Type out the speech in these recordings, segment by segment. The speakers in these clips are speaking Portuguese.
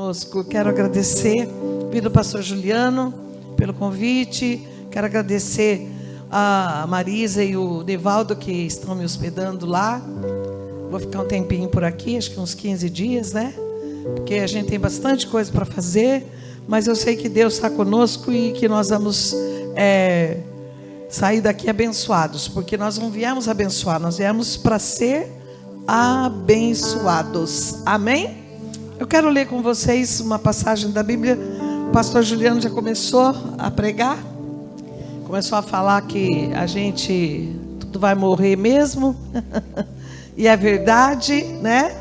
conosco. Quero agradecer do pastor Juliano pelo convite. Quero agradecer a Marisa e o Devaldo que estão me hospedando lá. Vou ficar um tempinho por aqui, acho que uns 15 dias, né? Porque a gente tem bastante coisa para fazer, mas eu sei que Deus está conosco e que nós vamos sair daqui abençoados, porque nós não viemos abençoar, nós viemos para ser abençoados. Amém? Eu quero ler com vocês uma passagem da Bíblia. O pastor Juliano já começou a pregar, começou a falar que a gente tudo vai morrer mesmo. E é verdade, né?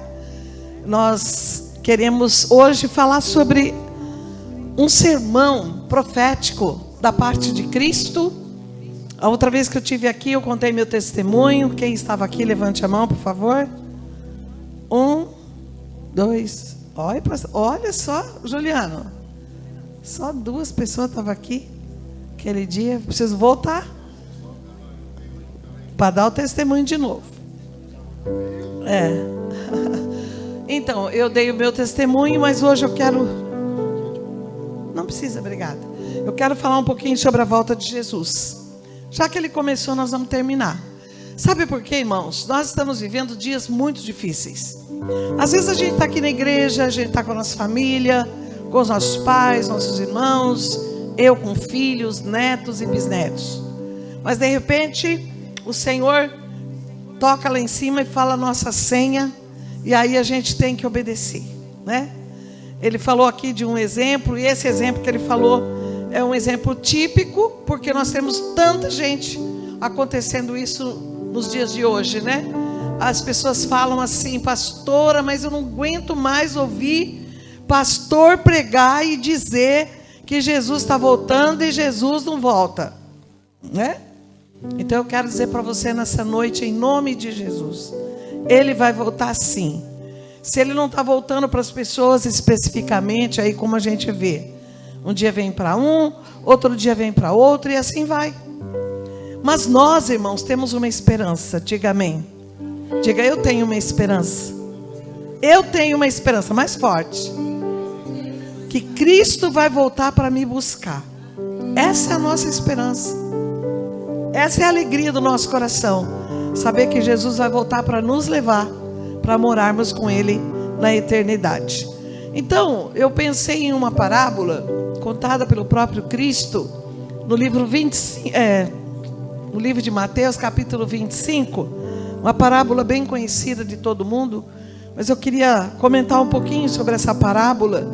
Nós queremos hoje falar sobre um sermão profético da parte de Cristo. A outra vez que eu estive aqui, eu contei meu testemunho. Quem estava aqui, levante a mão, por favor. 1, 2. Olha só, Juliano. Só 2 pessoas estavam aqui aquele dia. Preciso voltar para dar o testemunho de novo. Então, eu dei o meu testemunho, mas hoje eu quero... Não precisa, obrigada. Eu quero falar um pouquinho sobre a volta de Jesus. Já que ele começou, nós vamos terminar. Sabe por quê, irmãos? Nós estamos vivendo dias muito difíceis. Às vezes a gente está aqui na igreja, a gente está com a nossa família, com os nossos pais, nossos irmãos, eu com filhos, netos e bisnetos. Mas de repente, o Senhor toca lá em cima e fala a nossa senha, e aí a gente tem que obedecer, né? Ele falou aqui de um exemplo, e esse exemplo que ele falou é um exemplo típico, porque nós temos tanta gente acontecendo isso nos dias de hoje, né? As pessoas falam assim: pastora, mas eu não aguento mais ouvir pastor pregar e dizer que Jesus está voltando e Jesus não volta, né? Então eu quero dizer para você nessa noite, em nome de Jesus, Ele vai voltar sim. Se Ele não está voltando para as pessoas especificamente, aí como a gente vê, um dia vem para um, outro dia vem para outro, e assim vai. Mas nós, irmãos, temos uma esperança. Diga amém. Diga: eu tenho uma esperança. Eu tenho uma esperança mais forte, que Cristo vai voltar para me buscar. Essa é a nossa esperança. Essa é a alegria do nosso coração, saber que Jesus vai voltar para nos levar, para morarmos com Ele na eternidade. Então, eu pensei em uma parábola contada pelo próprio Cristo no livro 25, no livro de Mateus, capítulo 25, uma parábola bem conhecida de todo mundo, mas eu queria comentar um pouquinho sobre essa parábola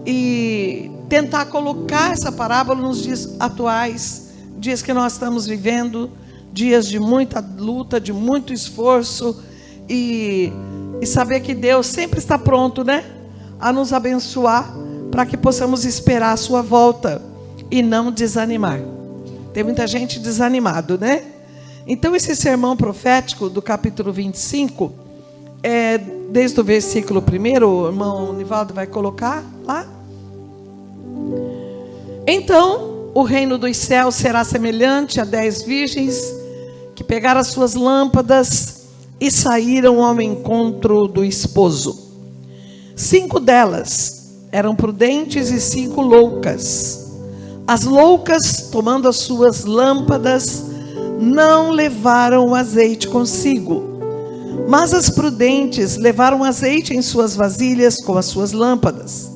e tentar colocar essa parábola nos dias atuais, dias que nós estamos vivendo, dias de muita luta, de muito esforço, e saber que Deus sempre está pronto, né, a nos abençoar, para que possamos esperar a sua volta e não desanimar. Tem muita gente desanimado, né? Então esse sermão profético do capítulo 25, desde o versículo 1, o irmão Nivaldo vai colocar lá. Então o reino dos céus será semelhante a 10 virgens que pegaram as suas lâmpadas e saíram ao encontro do esposo. 5 delas eram prudentes e 5 loucas. As loucas, tomando as suas lâmpadas, não levaram o azeite consigo, mas as prudentes levaram azeite em suas vasilhas com as suas lâmpadas.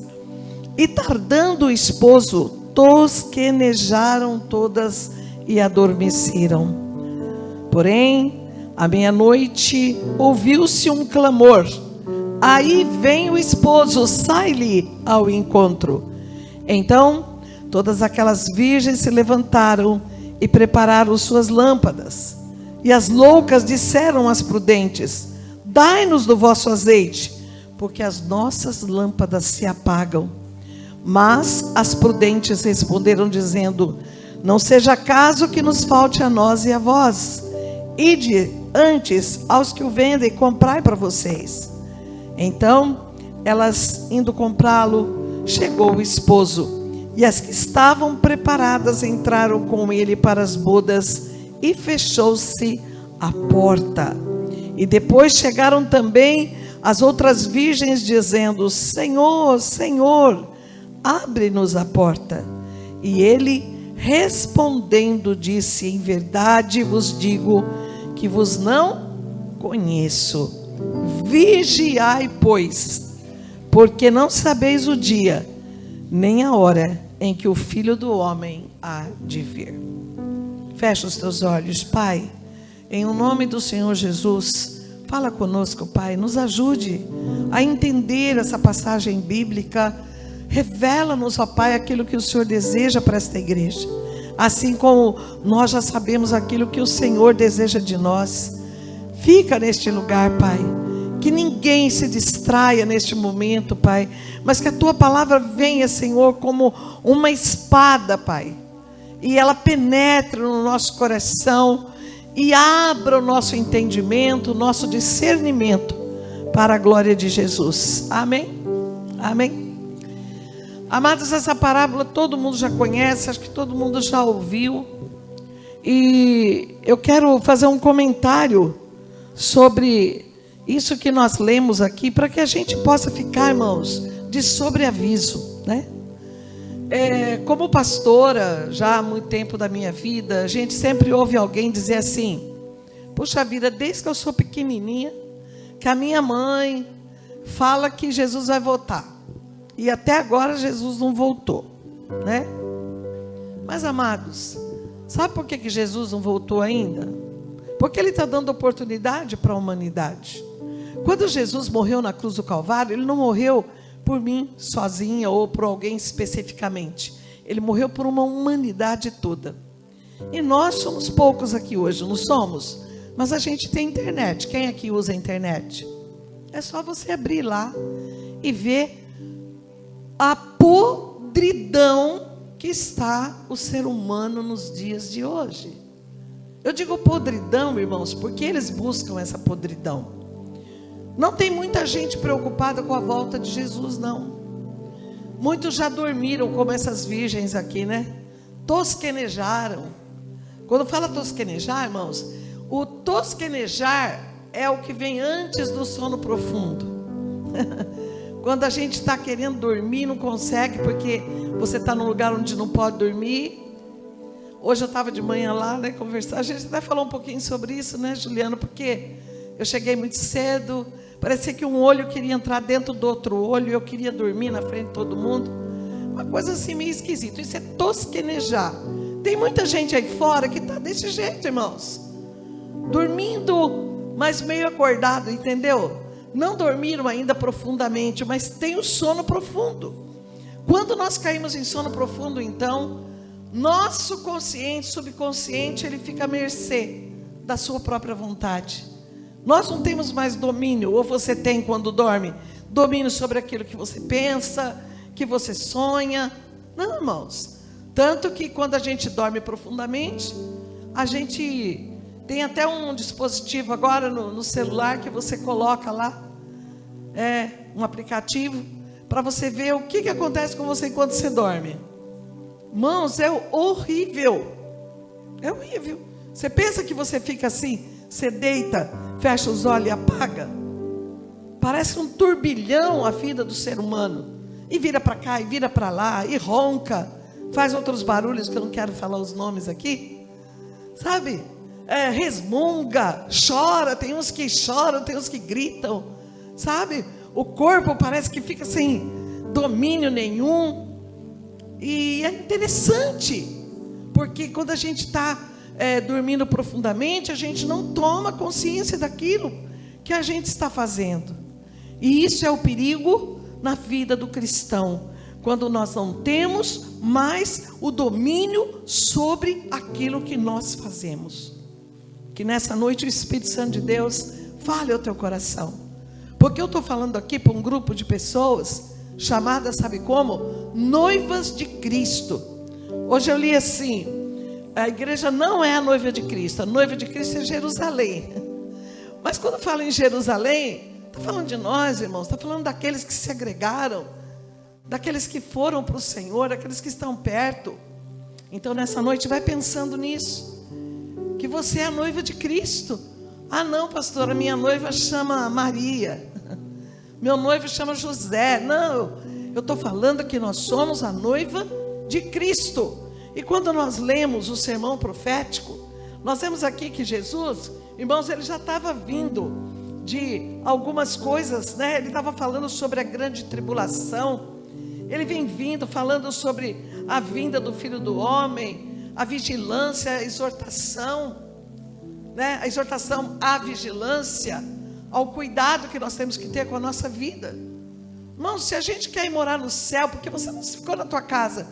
E tardando o esposo, tosquenejaram todas e adormeceram. Porém, à meia-noite, ouviu-se um clamor: aí vem o esposo, sai-lhe ao encontro. Então, todas aquelas virgens se levantaram e prepararam suas lâmpadas. E as loucas disseram às prudentes: dai-nos do vosso azeite, porque as nossas lâmpadas se apagam. Mas as prudentes responderam dizendo: não seja caso que nos falte a nós e a vós. Ide antes aos que o vendem, comprai para vocês. Então, elas indo comprá-lo, chegou o esposo, e as que estavam preparadas entraram com ele para as bodas, e fechou-se a porta. E depois chegaram também as outras virgens dizendo: Senhor, Senhor, abre-nos a porta. E ele, respondendo, disse: em verdade vos digo que vos não conheço. Vigiai, pois, porque não sabeis o dia, nem a hora em que o Filho do Homem há de vir. Fecha os teus olhos, Pai, em o nome do Senhor Jesus. Fala conosco, Pai, nos ajude a entender essa passagem bíblica. Revela-nos, ó Pai, aquilo que o Senhor deseja para esta igreja, assim como nós já sabemos aquilo que o Senhor deseja de nós. Fica neste lugar, Pai, que ninguém se distraia neste momento, Pai, mas que a Tua palavra venha, Senhor, como uma espada, Pai, e ela penetre no nosso coração e abra o nosso entendimento, o nosso discernimento para a glória de Jesus. Amém? Amém? Amados, essa parábola todo mundo já conhece, acho que todo mundo já ouviu. E eu quero fazer um comentário sobre isso que nós lemos aqui, para que a gente possa ficar, irmãos, de sobreaviso, né? Como pastora, já há muito tempo da minha vida, a gente sempre ouve alguém dizer assim: puxa vida, desde que eu sou pequenininha, que a minha mãe fala que Jesus vai voltar. E até agora Jesus não voltou, né? Mas, amados, sabe por que Jesus não voltou ainda? Porque Ele está dando oportunidade para a humanidade. Quando Jesus morreu na cruz do Calvário, Ele não morreu por mim sozinha ou por alguém especificamente. Ele morreu por uma humanidade toda. E nós somos poucos aqui hoje, não somos? Mas a gente tem internet. Quem aqui usa a internet? É só você abrir lá e ver a podridão que está o ser humano nos dias de hoje. Eu digo podridão, irmãos, porque eles buscam essa podridão. Não tem muita gente preocupada com a volta de Jesus, não. Muitos já dormiram, como essas virgens aqui, né? Tosquenejaram. Quando fala tosquenejar, irmãos, o tosquenejar é o que vem antes do sono profundo. Quando a gente está querendo dormir, não consegue, porque você está num lugar onde não pode dormir. Hoje eu estava de manhã lá, né, conversar. A gente até falou um pouquinho sobre isso, né, Juliana? Porque eu cheguei muito cedo. Parecia que um olho queria entrar dentro do outro olho. Eu queria dormir na frente de todo mundo. Uma coisa assim meio esquisita. Isso é tosquenejar. Tem muita gente aí fora que está desse jeito, irmãos. Dormindo, mas meio acordado, entendeu? Não dormiram ainda profundamente, mas tem o sono profundo. Quando nós caímos em sono profundo, então, nosso consciente, subconsciente, ele fica à mercê da sua própria vontade. Nós não temos mais domínio, ou você tem quando dorme, domínio sobre aquilo que você pensa, que você sonha. Não, irmãos. Tanto que quando a gente dorme profundamente, a gente tem até um dispositivo agora no celular que você coloca lá, um aplicativo, para você ver o que acontece com você enquanto você dorme. Irmãos, é horrível. É horrível. Você pensa que você fica assim, você deita, fecha os olhos e apaga? Parece um turbilhão a vida do ser humano. E vira para cá, e vira para lá, e ronca, faz outros barulhos que eu não quero falar os nomes aqui. Sabe? Resmunga, chora, tem uns que choram, tem uns que gritam. Sabe? O corpo parece que fica sem domínio nenhum. E é interessante, porque quando a gente está dormindo profundamente, a gente não toma consciência daquilo que a gente está fazendo. E isso é o perigo na vida do cristão, quando nós não temos mais o domínio sobre aquilo que nós fazemos. Que nessa noite o Espírito Santo de Deus fale ao teu coração. Porque eu estou falando aqui para um grupo de pessoas chamadas, sabe como? Noivas de Cristo. Hoje eu li assim: a igreja não é a noiva de Cristo, a noiva de Cristo é Jerusalém. Mas quando fala em Jerusalém, está falando de nós, irmãos, está falando daqueles que se agregaram, daqueles que foram para o Senhor, daqueles que estão perto. Então nessa noite vai pensando nisso, que você é a noiva de Cristo. Ah não, pastora, minha noiva chama Maria. meu noivo chama José. Não, eu estou falando que nós somos a noiva de Cristo. E quando nós lemos o sermão profético, nós vemos aqui que Jesus, irmãos, ele já estava vindo de algumas coisas, né? Ele estava falando sobre a grande tribulação. Ele vem vindo falando sobre a vinda do Filho do Homem, a vigilância, a exortação, né? A exortação à vigilância, ao cuidado que nós temos que ter com a nossa vida. Irmão, se a gente quer ir morar no céu, porque você não ficou na tua casa,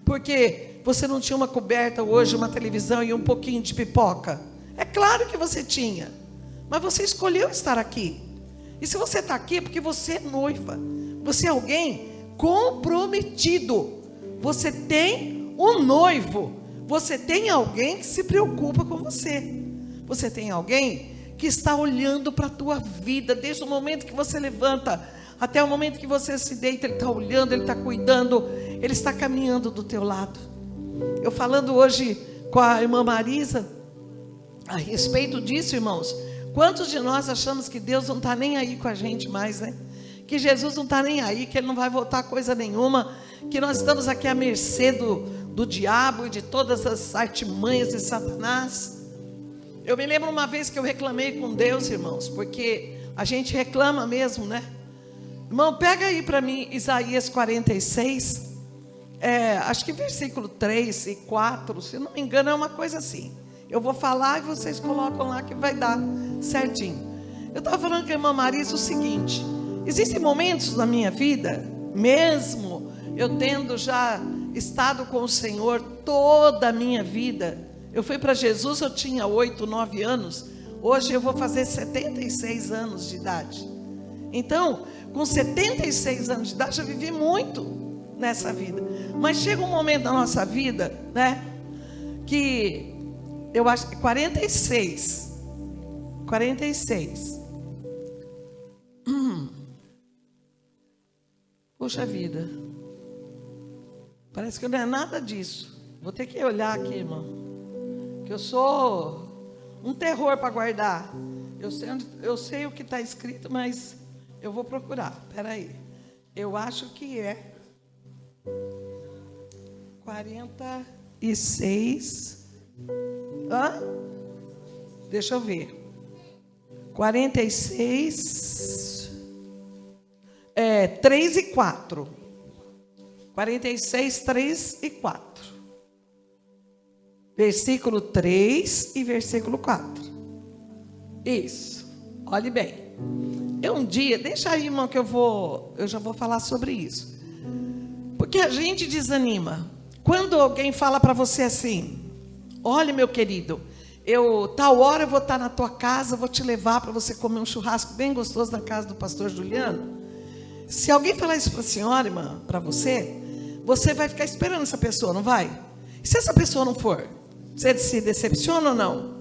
porque você não tinha uma coberta hoje, uma televisão e um pouquinho de pipoca. É claro que você tinha, mas você escolheu estar aqui. E se você está aqui é porque você é noiva, você é alguém comprometido, você tem um noivo, você tem alguém que se preocupa com você, você tem alguém que está olhando para a tua vida, desde o momento que você levanta até o momento que você se deita. Ele está olhando, ele está cuidando, ele está caminhando do teu lado. Eu falando hoje com a irmã Marisa a respeito disso, irmãos, quantos de nós achamos que Deus não está nem aí com a gente mais, né? Que Jesus não está nem aí, que Ele não vai voltar coisa nenhuma, que nós estamos aqui à mercê do diabo e de todas as artimanhas de Satanás. Eu me lembro uma vez que eu reclamei com Deus, irmãos, porque a gente reclama mesmo, né? Irmão, pega aí para mim Isaías 46, acho que versículo 3 e 4, se não me engano é uma coisa assim. Eu vou falar e vocês colocam lá que vai dar certinho. Eu estava falando com a irmã Marisa o seguinte: existem momentos na minha vida, mesmo eu tendo já estado com o Senhor toda a minha vida. Eu fui para Jesus, eu tinha 8, 9 anos. Hoje eu vou fazer 76 anos de idade. Então, com 76 anos de idade, eu vivi muito nessa vida. Mas chega um momento na nossa vida, né, que eu acho que 46. Puxa vida, parece que não é nada disso. Vou ter que olhar aqui, irmão, que eu sou um terror para guardar. Eu sei o que está escrito, mas eu vou procurar. Espera aí, eu acho que é 46. Deixa eu ver. 46, 3 e 4. 46, 3 e 4. Versículo 3 e versículo 4. Isso. Olhe bem. Um dia, deixa aí, irmão, que eu já vou falar sobre isso. Porque a gente desanima quando alguém fala para você assim: olha, meu querido, tal hora eu vou estar na tua casa, vou te levar para você comer um churrasco bem gostoso na casa do pastor Juliano. Se alguém falar isso para a senhora, irmã, para você, você vai ficar esperando essa pessoa, não vai? E se essa pessoa não for, você se decepciona ou não?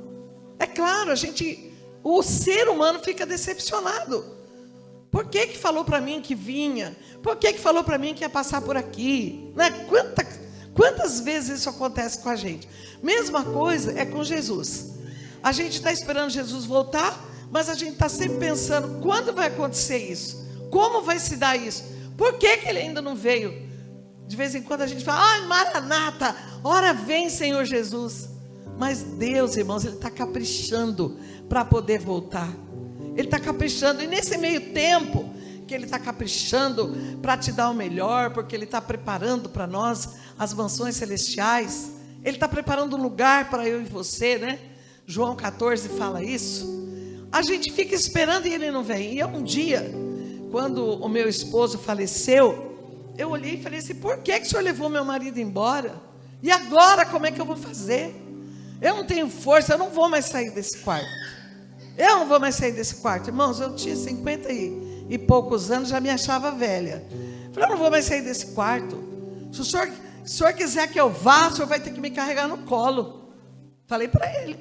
É claro, o ser humano fica decepcionado. Por que falou para mim que vinha? Por que falou para mim que ia passar por aqui? Né? Quantas vezes isso acontece com a gente? Mesma coisa é com Jesus. A gente está esperando Jesus voltar, mas a gente está sempre pensando: quando vai acontecer isso? Como vai se dar isso? Por que ele ainda não veio? De vez em quando a gente fala: ai, Maranata, ora vem, Senhor Jesus. Mas Deus, irmãos, Ele está caprichando para poder voltar. Ele está caprichando, e nesse meio tempo que Ele está caprichando para te dar o melhor, porque Ele está preparando para nós as mansões celestiais. Ele está preparando um lugar para eu e você, né? João 14 fala isso. A gente fica esperando e Ele não vem. E um dia, quando o meu esposo faleceu, eu olhei e falei assim: por que o Senhor levou meu marido embora? E agora como é que eu vou fazer? Eu não tenho força, eu não vou mais sair desse quarto. Eu não vou mais sair desse quarto. Irmãos, eu tinha 50 e poucos anos, já me achava velha. Falei: eu não vou mais sair desse quarto. Se o senhor quiser que eu vá, o senhor vai ter que me carregar no colo. Falei para ele: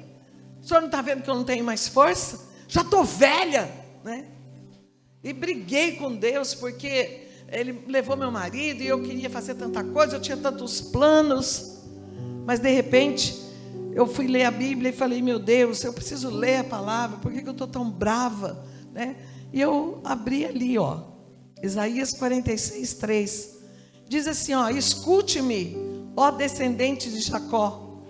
o senhor não está vendo que eu não tenho mais força? Já estou velha, né? E briguei com Deus, porque Ele levou meu marido e eu queria fazer tanta coisa, eu tinha tantos planos. Mas de repente eu fui ler a Bíblia e falei: meu Deus, eu preciso ler a palavra. Por que eu estou tão brava, né? E eu abri ali, Isaías 46, 3. Diz assim, ó: escute-me, ó descendente de Jacó,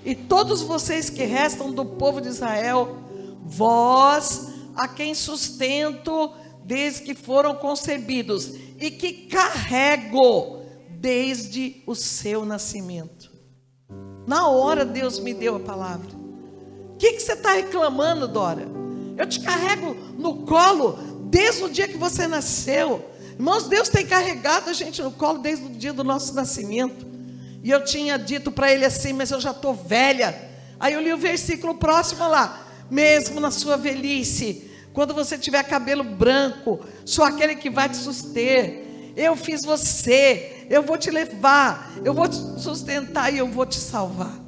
e todos vocês que restam do povo de Israel, vós a quem sustento desde que foram concebidos, e que carrego desde o seu nascimento. Na hora Deus me deu a palavra. O que você está reclamando, Dora? Eu te carrego no colo desde o dia que você nasceu. Irmãos, Deus tem carregado a gente no colo desde o dia do nosso nascimento. E eu tinha dito para ele assim: mas eu já estou velha. Aí eu li o versículo próximo lá: mesmo na sua velhice, quando você tiver cabelo branco, sou aquele que vai te suster. Eu fiz você, eu vou te levar, eu vou te sustentar e eu vou te salvar.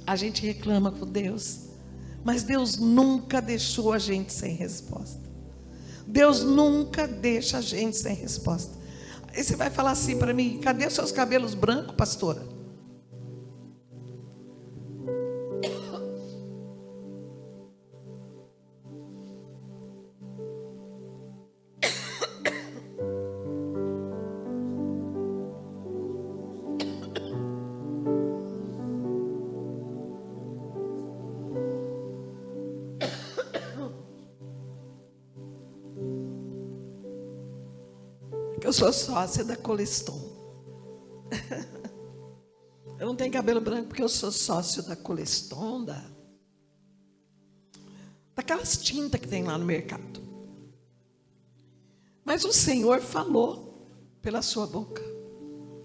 A gente reclama com Deus, mas Deus nunca deixou a gente sem resposta. Deus nunca deixa a gente sem resposta. Aí você vai falar assim para mim: cadê os seus cabelos brancos, pastora? Eu sou sócia da Coleston. Eu não tenho cabelo branco porque eu sou sócio da Coleston, daquelas tintas que tem lá no mercado. Mas o Senhor falou pela sua boca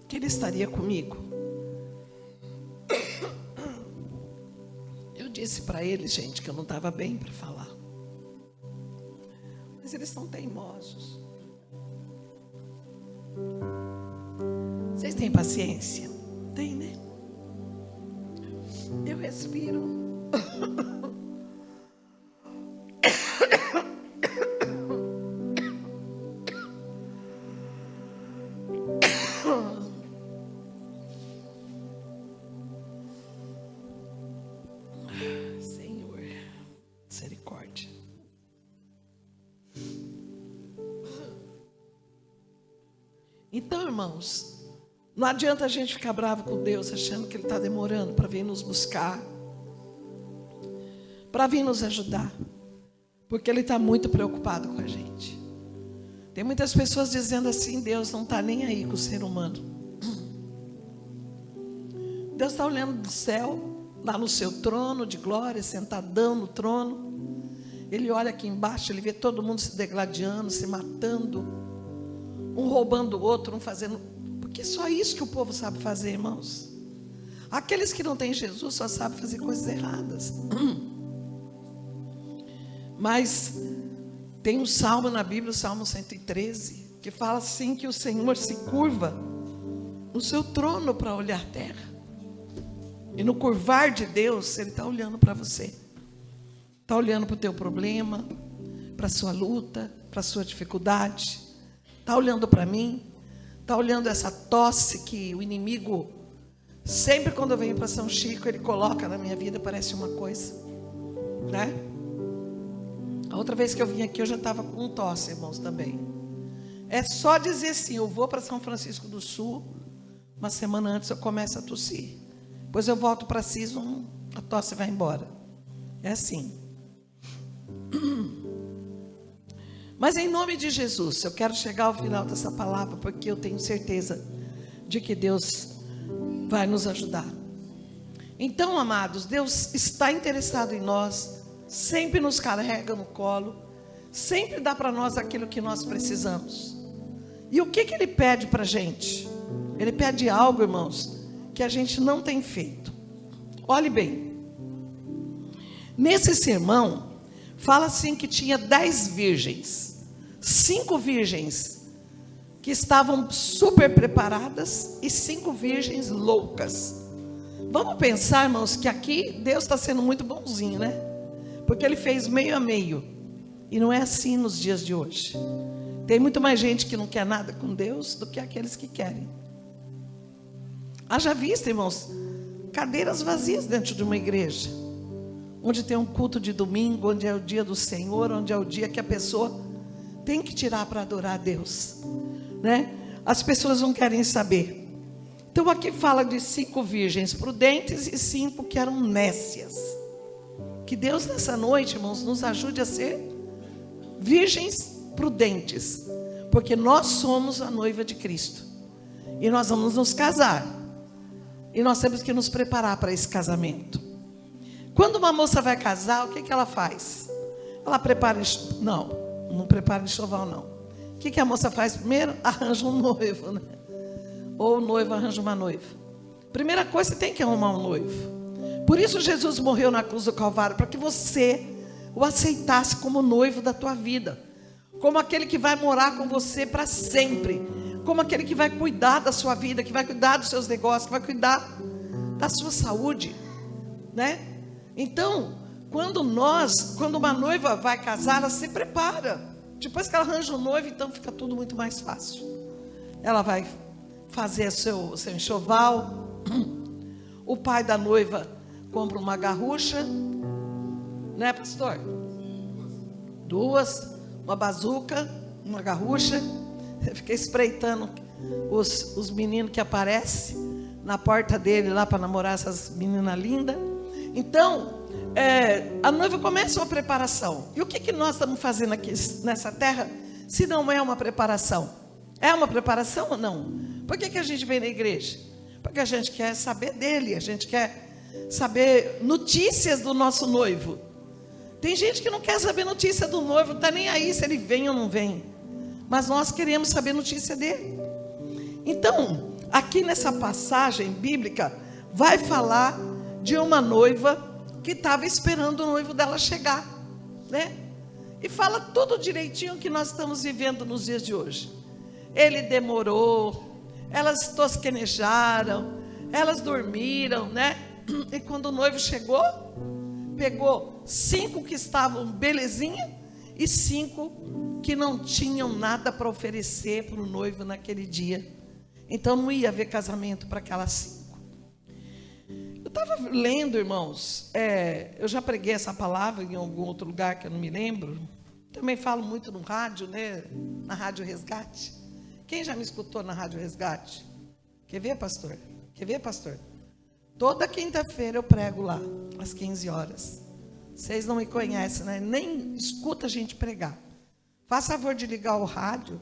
que Ele estaria comigo. Eu disse para eles, gente, que eu não estava bem para falar. Mas eles são teimosos. Vocês têm paciência? Tem, né? Eu respiro. Senhor, misericórdia. Então, irmãos, não adianta a gente ficar bravo com Deus, achando que Ele está demorando para vir nos buscar, para vir nos ajudar, porque Ele está muito preocupado com a gente. Tem muitas pessoas dizendo assim: Deus não está nem aí com o ser humano. Deus está olhando do céu, lá no seu trono de glória, sentadão no trono. Ele olha aqui embaixo, Ele vê todo mundo se degladiando, se matando, um roubando o outro, um fazendo... Porque é só isso que o povo sabe fazer, irmãos. Aqueles que não têm Jesus só sabem fazer coisas erradas. Mas tem um salmo na Bíblia, o Salmo 113, que fala assim, que o Senhor se curva no seu trono para olhar a terra. E no curvar de Deus, Ele está olhando para você. Está olhando para o teu problema, para a sua luta, para a sua dificuldade. Está olhando para mim. Está olhando essa tosse que o inimigo, sempre quando eu venho para São Chico, ele coloca na minha vida, parece uma coisa, né? A outra vez que eu vim aqui, eu já estava com tosse, irmãos, também. É só dizer assim: eu vou para São Francisco do Sul, uma semana antes eu começo a tossir. Depois eu volto para Sison, a tosse vai embora. É assim. Mas em nome de Jesus, eu quero chegar ao final dessa palavra, porque eu tenho certeza de que Deus vai nos ajudar. Então, amados, Deus está interessado em nós, sempre nos carrega no colo, sempre dá para nós aquilo que nós precisamos. E o que Ele pede para a gente? Ele pede algo, irmãos, que a gente não tem feito. Olhe bem, nesse sermão, fala assim que tinha 10 virgens. 5 virgens que estavam super preparadas e 5 virgens loucas. Vamos pensar, irmãos, que aqui Deus está sendo muito bonzinho, né? Porque Ele fez meio a meio. E não é assim nos dias de hoje. Tem muito mais gente que não quer nada com Deus do que aqueles que querem. Haja vista, irmãos, cadeiras vazias dentro de uma igreja, onde tem um culto de domingo, onde é o dia do Senhor, onde é o dia que a pessoa tem que tirar para adorar a Deus, né? As pessoas não querem saber. Então aqui fala de 5 virgens prudentes e 5 que eram nécias. Que Deus nessa noite, irmãos, nos ajude a ser virgens prudentes, porque nós somos a noiva de Cristo e nós vamos nos casar, e nós temos que nos preparar para esse casamento. Quando uma moça vai casar, o que que ela faz? Ela prepara, não prepara enxoval não. O que que a moça faz primeiro? Arranja um noivo, né? Ou o noivo arranja uma noiva. Primeira coisa, você tem que arrumar um noivo. Por isso Jesus morreu na cruz do Calvário, para que você o aceitasse como noivo da tua vida, como aquele que vai morar com você para sempre, como aquele que vai cuidar da sua vida, que vai cuidar dos seus negócios, que vai cuidar da sua saúde, né? Então, quando uma noiva vai casar, ela se prepara. Depois que ela arranja um noivo, então fica tudo muito mais fácil. Ela vai fazer seu enxoval. O pai da noiva compra uma garrucha, né, pastor? 2, uma bazuca, uma garrucha. Fica espreitando os meninos que aparecem na porta dele lá para namorar essas meninas lindas. Então, a noiva começa uma preparação. E o que nós estamos fazendo aqui nessa terra, se não é uma preparação? É uma preparação ou não? Por que a gente vem na igreja? Porque a gente quer saber dele, a gente quer saber notícias do nosso noivo. Tem gente que não quer saber notícia do noivo, não está nem aí se ele vem ou não vem. Mas nós queremos saber notícia dele. Então, aqui nessa passagem bíblica, vai falar de uma noiva que estava esperando o noivo dela chegar, né? E fala tudo direitinho que nós estamos vivendo nos dias de hoje. Ele demorou, elas tosquenejaram, elas dormiram, né? E quando o noivo chegou, pegou 5 que estavam belezinha e 5 que não tinham nada para oferecer para o noivo naquele dia. Então não ia haver casamento para aquelas 5. Eu estava lendo, irmãos, eu já preguei essa palavra em algum outro lugar que eu não me lembro. Também falo muito no rádio, né? Na Rádio Resgate. Quem já me escutou na Rádio Resgate? Quer ver, pastor? Quer ver, pastor? Toda quinta-feira eu prego lá, às 15 horas. Vocês não me conhecem, né? Nem escuta a gente pregar. Faça favor de ligar o rádio,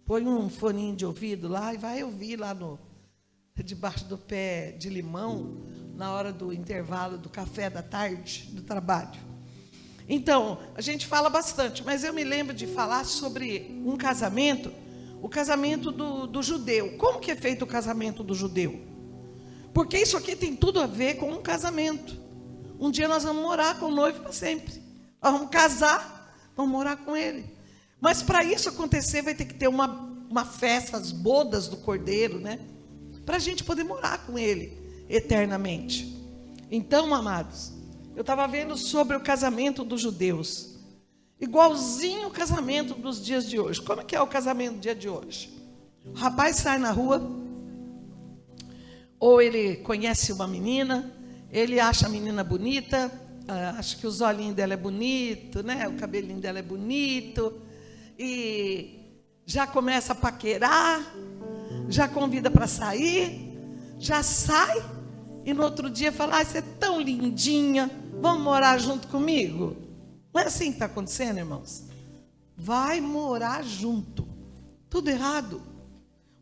põe um foninho de ouvido lá e vai ouvir lá debaixo do pé de limão, na hora do intervalo do café da tarde, do trabalho. Então, a gente fala bastante, mas eu me lembro de falar sobre um casamento, o casamento do judeu. Como que é feito o casamento do judeu? Porque isso aqui tem tudo a ver com um casamento. Um dia nós vamos morar com o noivo para sempre. Nós vamos casar, vamos morar com ele. Mas para isso acontecer, vai ter que ter uma festa, as bodas do cordeiro, né? Para a gente poder morar com ele eternamente. Então, amados, eu estava vendo sobre o casamento dos judeus. Igualzinho o casamento dos dias de hoje. Como é que é o casamento do dia de hoje? O rapaz sai na rua, ou ele conhece uma menina, ele acha a menina bonita, acha que os olhinhos dela é bonito, né? O cabelinho dela é bonito, e já começa a paquerar, já convida para sair, já sai, e no outro dia fala: você é tão lindinha, vamos morar junto comigo? Não é assim que está acontecendo, irmãos? Vai morar junto. Tudo errado.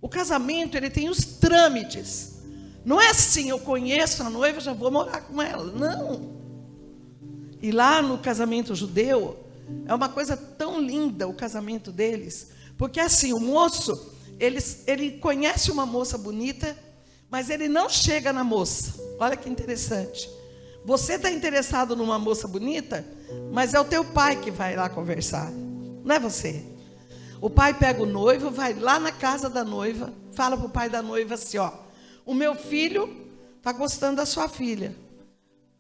O casamento, ele tem os trâmites. Não é assim, eu conheço a noiva, já vou morar com ela. Não. E lá no casamento judeu, é uma coisa tão linda o casamento deles. Porque assim, o moço, ele conhece uma moça bonita, mas ele não chega na moça. Olha que interessante. Você está interessado numa moça bonita, mas é o teu pai que vai lá conversar. Não é você. O pai pega o noivo, vai lá na casa da noiva, fala para o pai da noiva assim: ó, o meu filho está gostando da sua filha.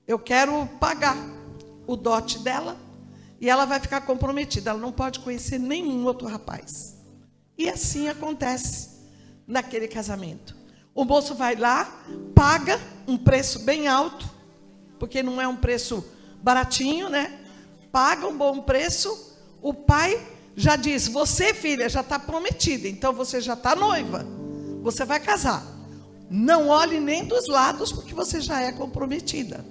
Eu quero pagar o dote dela e ela vai ficar comprometida. Ela não pode conhecer nenhum outro rapaz. E assim acontece naquele casamento. O moço vai lá, paga um preço bem alto, porque não é um preço baratinho, né? Paga um bom preço, o pai já diz: você, filha, já está prometida, então você já está noiva, você vai casar. Não olhe nem dos lados, porque você já é comprometida.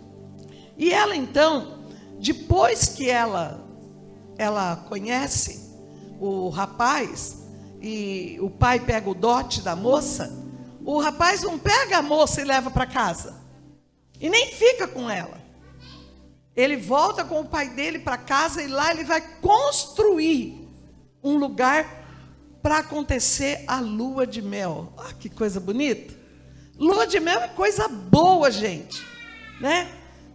E ela então, depois que ela conhece o rapaz, e o pai pega o dote da moça, o rapaz não pega a moça e leva para casa, e nem fica com ela. Ele volta com o pai dele para casa, e lá ele vai construir um lugar para acontecer a lua de mel. Ah, que coisa bonita! Lua de mel é coisa boa, gente, né?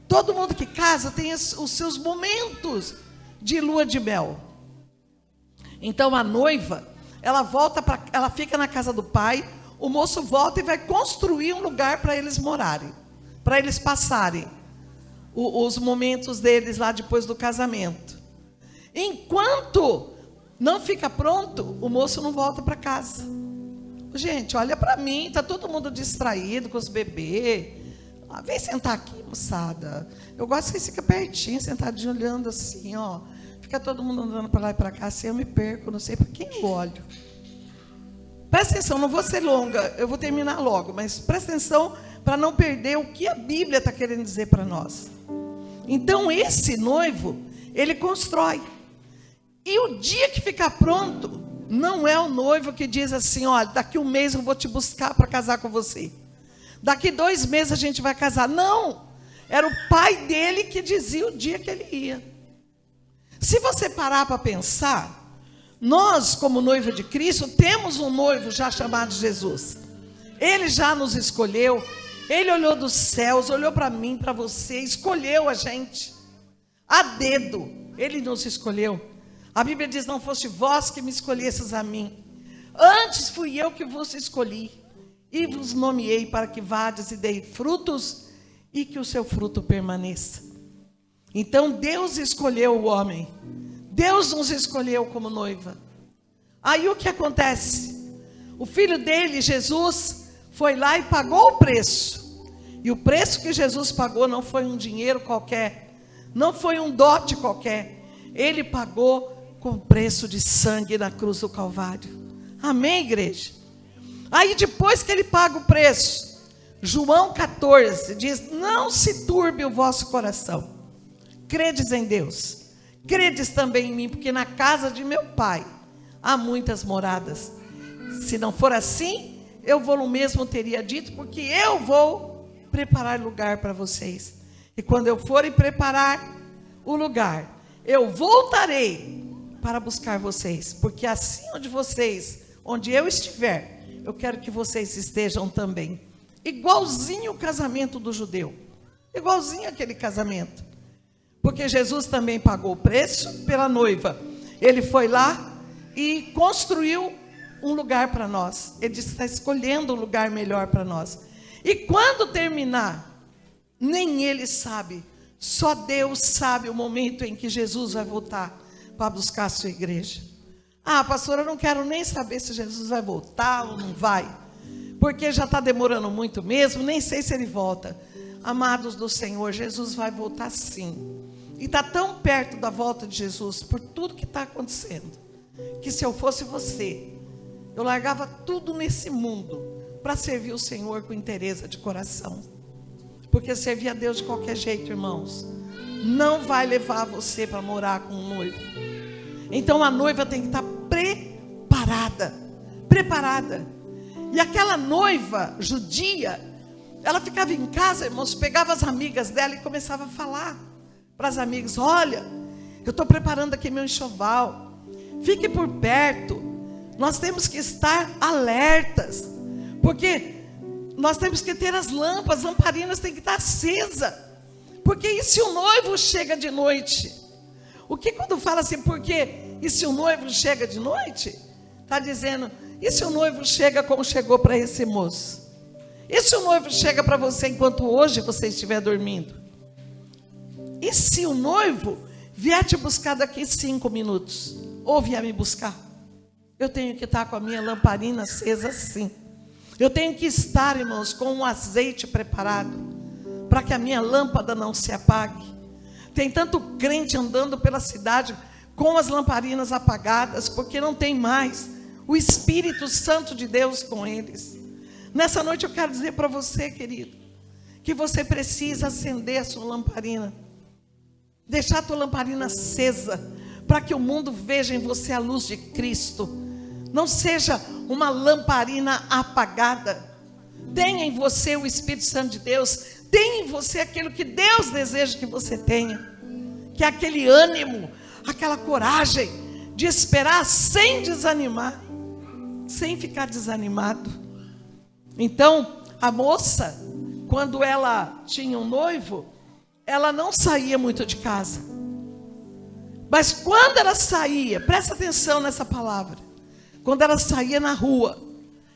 Todo mundo que casa tem os seus momentos de lua de mel. Então a noiva, ela fica na casa do pai, o moço volta e vai construir um lugar para eles morarem, para eles passarem os momentos deles lá depois do casamento. Enquanto não fica pronto, o moço não volta para casa. Gente, olha para mim, está todo mundo distraído com os bebês. Ah, vem sentar aqui, moçada. Eu gosto que você fica pertinho, sentadinho, olhando assim, ó. Fica todo mundo andando para lá e para cá, assim eu me perco, não sei para quem eu olho. Presta atenção, não vou ser longa, eu vou terminar logo, mas presta atenção para não perder o que a Bíblia está querendo dizer para nós. Então esse noivo, ele constrói. E o dia que ficar pronto, não é o noivo que diz assim: olha, daqui um mês eu vou te buscar para casar com você. Daqui 2 meses a gente vai casar. Não, era o pai dele que dizia o dia que ele ia. Se você parar para pensar, nós como noiva de Cristo, temos um noivo já chamado Jesus. Ele já nos escolheu, ele olhou dos céus, olhou para mim, para você, escolheu a gente, a dedo, ele nos escolheu. A Bíblia diz: não foste vós que me escolhesses a mim, antes fui eu que vos escolhi, e vos nomeei para que vades e dei frutos, e que o seu fruto permaneça. Então Deus escolheu o homem, Deus nos escolheu como noiva. Aí o que acontece? O filho dele, Jesus, foi lá e pagou o preço. E o preço que Jesus pagou não foi um dinheiro qualquer, não foi um dote qualquer. Ele pagou com preço de sangue na cruz do Calvário. Amém, igreja? Aí depois que ele paga o preço, João 14 diz: não se turbe o vosso coração. Credes em Deus, credes também em mim, porque na casa de meu pai há muitas moradas. Se não for assim, eu vou no mesmo teria dito, porque eu vou preparar lugar para vocês. E quando eu for e preparar o lugar, eu voltarei para buscar vocês, porque assim onde eu estiver, eu quero que vocês estejam também. Igualzinho o casamento do judeu, igualzinho aquele casamento, porque Jesus também pagou o preço pela noiva. Ele foi lá e construiu um lugar para nós. Ele está escolhendo um lugar melhor para nós. E quando terminar, nem ele sabe, só Deus sabe o momento em que Jesus vai voltar para buscar a sua igreja. Ah, pastora, eu não quero nem saber se Jesus vai voltar ou não vai, porque já está demorando muito mesmo, nem sei se ele volta. Amados do Senhor, Jesus vai voltar sim. E está tão perto da volta de Jesus, por tudo que está acontecendo, que se eu fosse você, eu largava tudo nesse mundo para servir o Senhor com inteireza de coração. Porque servir a Deus de qualquer jeito, irmãos, não vai levar você para morar com um noivo. Então a noiva tem que estar preparada. E aquela noiva judia, ela ficava em casa, irmãos, pegava as amigas dela e começava a falar para as amigas: olha, eu estou preparando aqui meu enxoval, fique por perto, nós temos que estar alertas, porque nós temos que ter as lamparinas têm que estar acesas, porque e se o noivo chega de noite? O que quando fala assim, porque e se o noivo chega de noite? Está dizendo, e se o noivo chega como chegou para esse moço? E se o noivo chega para você enquanto hoje você estiver dormindo? E se o noivo vier te buscar daqui 5 minutos? Ou vier me buscar? Eu tenho que estar com a minha lamparina acesa sim. Eu tenho que estar, irmãos, com um azeite preparado, para que a minha lâmpada não se apague. Tem tanto crente andando pela cidade com as lamparinas apagadas, porque não tem mais o Espírito Santo de Deus com eles. Nessa noite eu quero dizer para você, querido, que você precisa acender a sua lamparina, deixar a tua lamparina acesa, para que o mundo veja em você a luz de Cristo. Não seja uma lamparina apagada. Tenha em você o Espírito Santo de Deus, tenha em você aquilo que Deus deseja que você tenha, que é aquele ânimo, aquela coragem de esperar sem desanimar, sem ficar desanimado. Então, a moça, quando ela tinha um noivo, ela não saía muito de casa. Mas quando ela saía, presta atenção nessa palavra, quando ela saía na rua,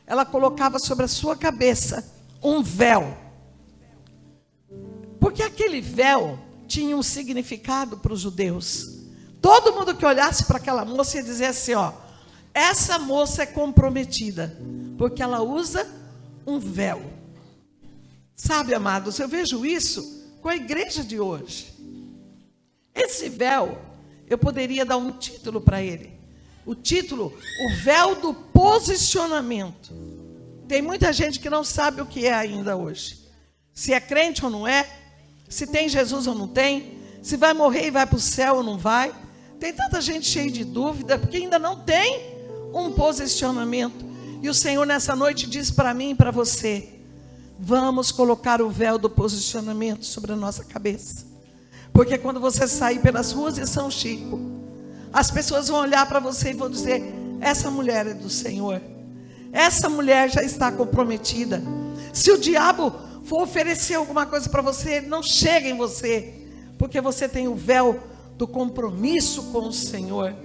ela colocava sobre a sua cabeça um véu. Porque aquele véu tinha um significado para os judeus. Todo mundo que olhasse para aquela moça ia dizer assim, ó, essa moça é comprometida, porque ela usa um véu. Sabe, amados, eu vejo isso com a igreja de hoje. Esse véu, eu poderia dar um título para ele. O título, o véu do posicionamento. Tem muita gente que não sabe o que é ainda hoje. Se é crente ou não é, se tem Jesus ou não tem, se vai morrer e vai para o céu ou não vai. Tem tanta gente cheia de dúvida, porque ainda não tem um posicionamento. E o Senhor nessa noite diz para mim e para você, vamos colocar o véu do posicionamento sobre a nossa cabeça. Porque quando você sair pelas ruas de São Chico, as pessoas vão olhar para você e vão dizer, essa mulher é do Senhor. Essa mulher já está comprometida. Se o diabo for oferecer alguma coisa para você, não chega em você, porque você tem o véu do compromisso com o Senhor.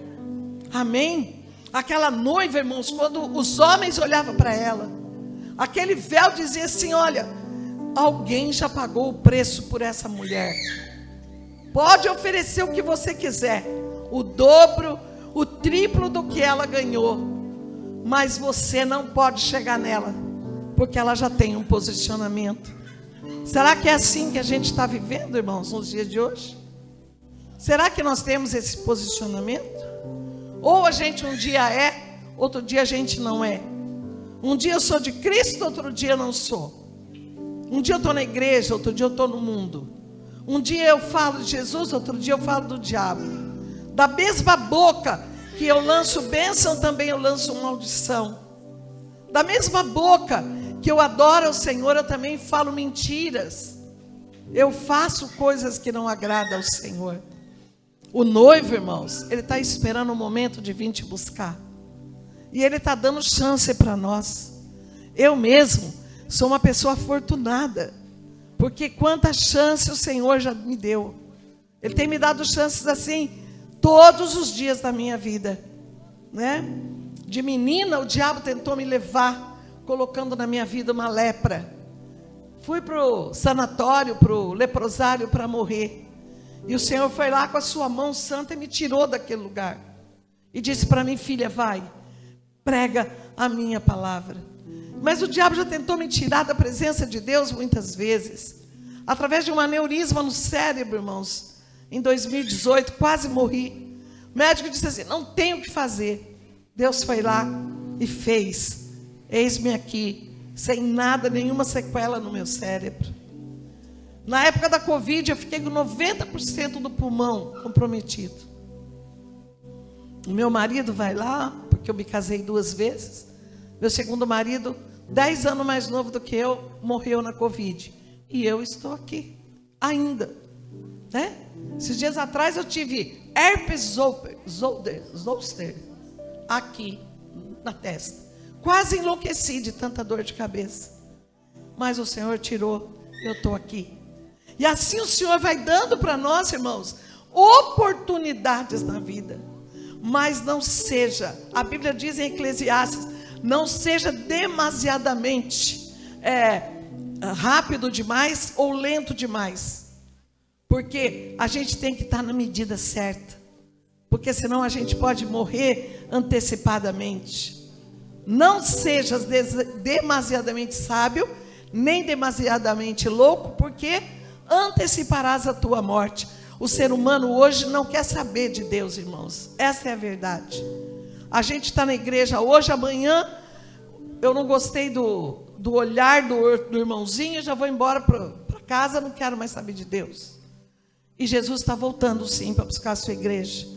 Amém? Aquela noiva, irmãos, quando os homens olhavam para ela, aquele véu dizia assim, olha, alguém já pagou o preço por essa mulher. Pode oferecer o que você quiser, o dobro, o triplo do que ela ganhou, mas você não pode chegar nela, porque ela já tem um posicionamento. Será que é assim que a gente está vivendo, irmãos, nos dias de hoje? Será que nós temos esse posicionamento? Ou a gente um dia é, outro dia a gente não é. Um dia eu sou de Cristo, outro dia eu não sou. Um dia eu estou na igreja, outro dia eu estou no mundo. Um dia eu falo de Jesus, outro dia eu falo do diabo. Da mesma boca que eu lanço bênção, também eu lanço maldição. Da mesma boca que eu adoro ao Senhor, eu também falo mentiras. Eu faço coisas que não agradam ao Senhor. O noivo, irmãos, ele está esperando o momento de vir te buscar. E ele está dando chance para nós. Eu mesmo sou uma pessoa afortunada, porque quanta chance o Senhor já me deu. Ele tem me dado chances assim, todos os dias da minha vida, né? De menina, o diabo tentou me levar, colocando na minha vida uma lepra. Fui para o sanatório, para o leprosário, para morrer. E o Senhor foi lá com a sua mão santa e me tirou daquele lugar. E disse para mim, filha, vai, prega a minha palavra. Mas o diabo já tentou me tirar da presença de Deus muitas vezes. Através de um aneurisma no cérebro, irmãos. Em 2018, quase morri. O médico disse assim, não tem o que fazer. Deus foi lá e fez. Eis-me aqui, sem nada, nenhuma sequela no meu cérebro. Na época da Covid, eu fiquei com 90% do pulmão comprometido. O meu marido vai lá, porque eu me casei 2 vezes. Meu segundo marido, 10 anos mais novo do que eu, morreu na Covid. E eu estou aqui, ainda. Né? Esses dias atrás eu tive herpes zoster aqui na testa. Quase enlouqueci de tanta dor de cabeça. Mas o Senhor tirou, eu estou aqui. E assim o Senhor vai dando para nós, irmãos, oportunidades na vida. Mas não seja, a Bíblia diz em Eclesiastes, não seja demasiadamente rápido demais ou lento demais. Porque a gente tem que estar na medida certa. Porque senão a gente pode morrer antecipadamente. Não sejas demasiadamente sábio, nem demasiadamente louco, porque anteciparás a tua morte. O ser humano hoje não quer saber de Deus, irmãos. Essa é a verdade. A gente está na igreja hoje, amanhã eu não gostei do olhar do irmãozinho, já vou embora para casa, não quero mais saber de Deus. E Jesus está voltando sim para buscar a sua igreja.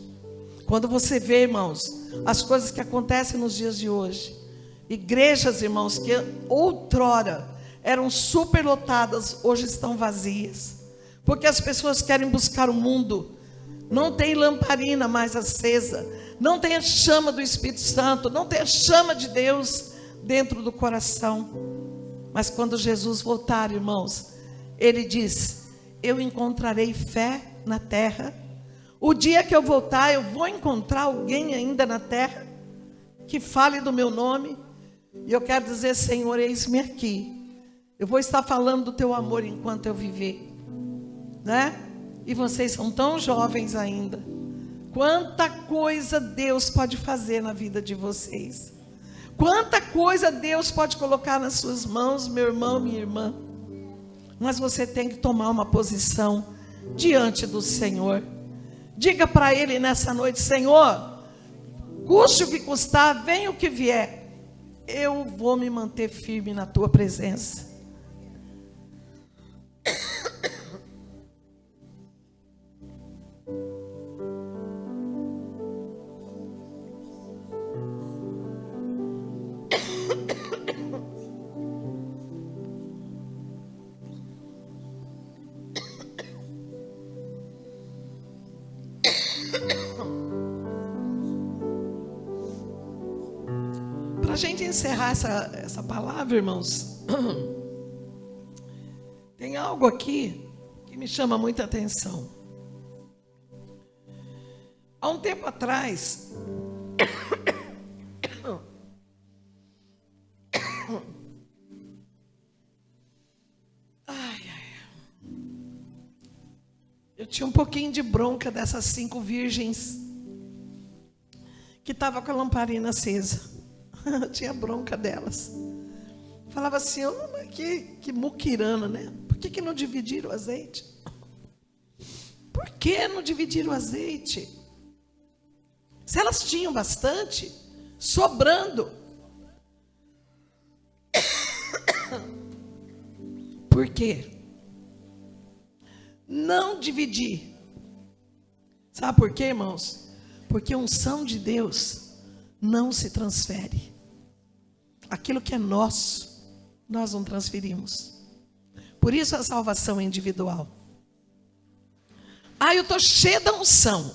Quando você vê, irmãos, as coisas que acontecem nos dias de hoje, igrejas, irmãos, que outrora eram superlotadas, hoje estão vazias, porque as pessoas querem buscar o mundo, não tem lamparina mais acesa, não tem a chama do Espírito Santo, não tem a chama de Deus dentro do coração. Mas quando Jesus voltar, irmãos, Ele diz: eu encontrarei fé na terra. O dia que eu voltar, eu vou encontrar alguém ainda na terra que fale do meu nome. E eu quero dizer: Senhor, eis-me aqui. Eu vou estar falando do teu amor enquanto eu viver, né? E vocês são tão jovens ainda. Quanta coisa Deus pode fazer na vida de vocês. Quanta coisa Deus pode colocar nas suas mãos, meu irmão, minha irmã. Mas você tem que tomar uma posição diante do Senhor. Diga para Ele nessa noite: Senhor, custe o que custar, venha o que vier, eu vou me manter firme na tua presença. Para a gente encerrar essa palavra, irmãos, tem algo aqui que me chama muita atenção. Há um tempo atrás, eu tinha um pouquinho de bronca dessas 5 virgens que estavam com a lamparina acesa. Eu tinha bronca delas. Falava assim: que muquirana, né? Por que não dividiram o azeite? Por que não dividiram o azeite? Se elas tinham bastante, sobrando. Por quê? Não dividir. Sabe por quê, irmãos? Porque a unção de Deus não se transfere. Aquilo que é nosso, nós não transferimos. Por isso a salvação é individual. Eu estou cheia da unção,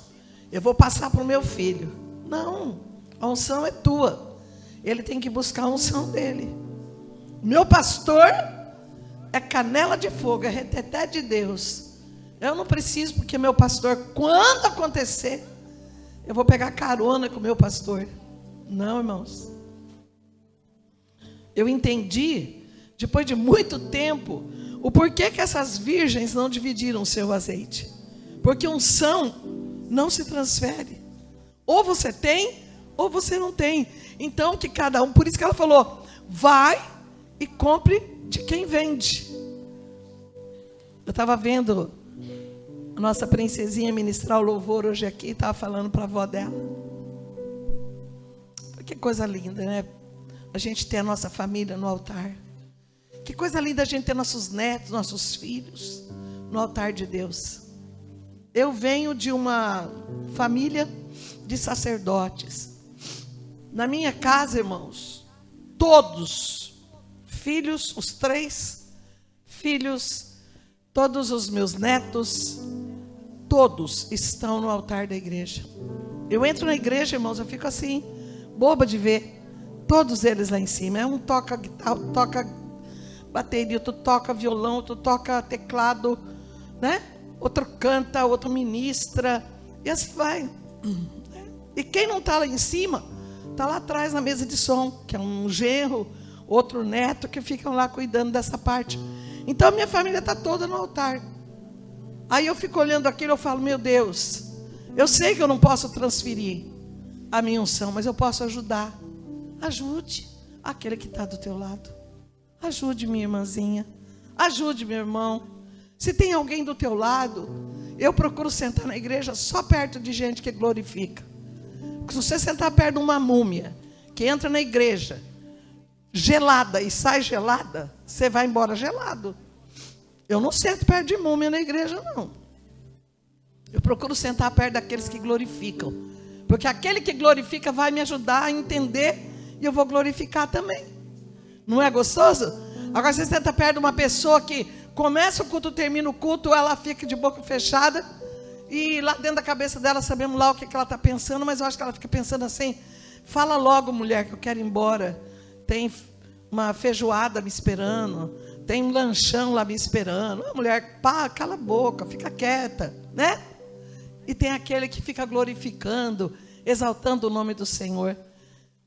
eu vou passar para o meu filho. Não, a unção é tua. Ele tem que buscar a unção dele. Meu pastor é canela de fogo, é reteté de Deus. Eu não preciso, porque meu pastor, quando acontecer, eu vou pegar carona com o meu pastor. Não, irmãos. Eu entendi, depois de muito tempo, o porquê que essas virgens não dividiram o seu azeite. Porque unção não se transfere. Ou você tem, ou você não tem. Então que cada um, por isso que ela falou: vai e compre de quem vende. Eu estava vendo a nossa princesinha ministrar o louvor hoje aqui, estava falando para a avó dela. Que coisa linda, né? A gente ter a nossa família no altar. Que coisa linda a gente ter nossos netos, nossos filhos no altar de Deus. Eu venho de uma família de sacerdotes. Na minha casa, irmãos, todos, filhos, os 3 filhos, todos os meus netos, todos estão no altar da igreja. Eu entro na igreja, irmãos, eu fico assim, boba de ver todos eles lá em cima. Um toca guitarra, toca bateria, outro toca violão, outro toca teclado, né? Outro canta, outro ministra, e assim vai. E quem não está lá em cima, está lá atrás na mesa de som, que é um genro, outro neto, que ficam lá cuidando dessa parte. Então a minha família está toda no altar. Aí eu fico olhando aquilo, eu falo: meu Deus, eu sei que eu não posso transferir a minha unção, mas eu posso ajudar. Ajude aquele que está do teu lado. Ajude minha irmãzinha. Ajude meu irmão. Se tem alguém do teu lado Eu procuro sentar na igreja só perto de gente que glorifica. Porque se você sentar perto de uma múmia que entra na igreja gelada e sai gelada, você vai embora gelado. Eu não sento perto de múmia na igreja, não. Eu procuro sentar perto daqueles que glorificam. Porque aquele que glorifica vai me ajudar a entender e eu vou glorificar também. Não é gostoso? Agora você senta perto de uma pessoa que começa o culto, termina o culto, ela fica de boca fechada e lá dentro da cabeça dela sabemos lá o que ela está pensando, mas eu acho que ela fica pensando assim: fala logo, mulher, que eu quero ir embora. Tem uma feijoada me esperando, tem um lanchão lá me esperando. A mulher, pá, cala a boca, fica quieta, né? E tem aquele que fica glorificando, exaltando o nome do Senhor.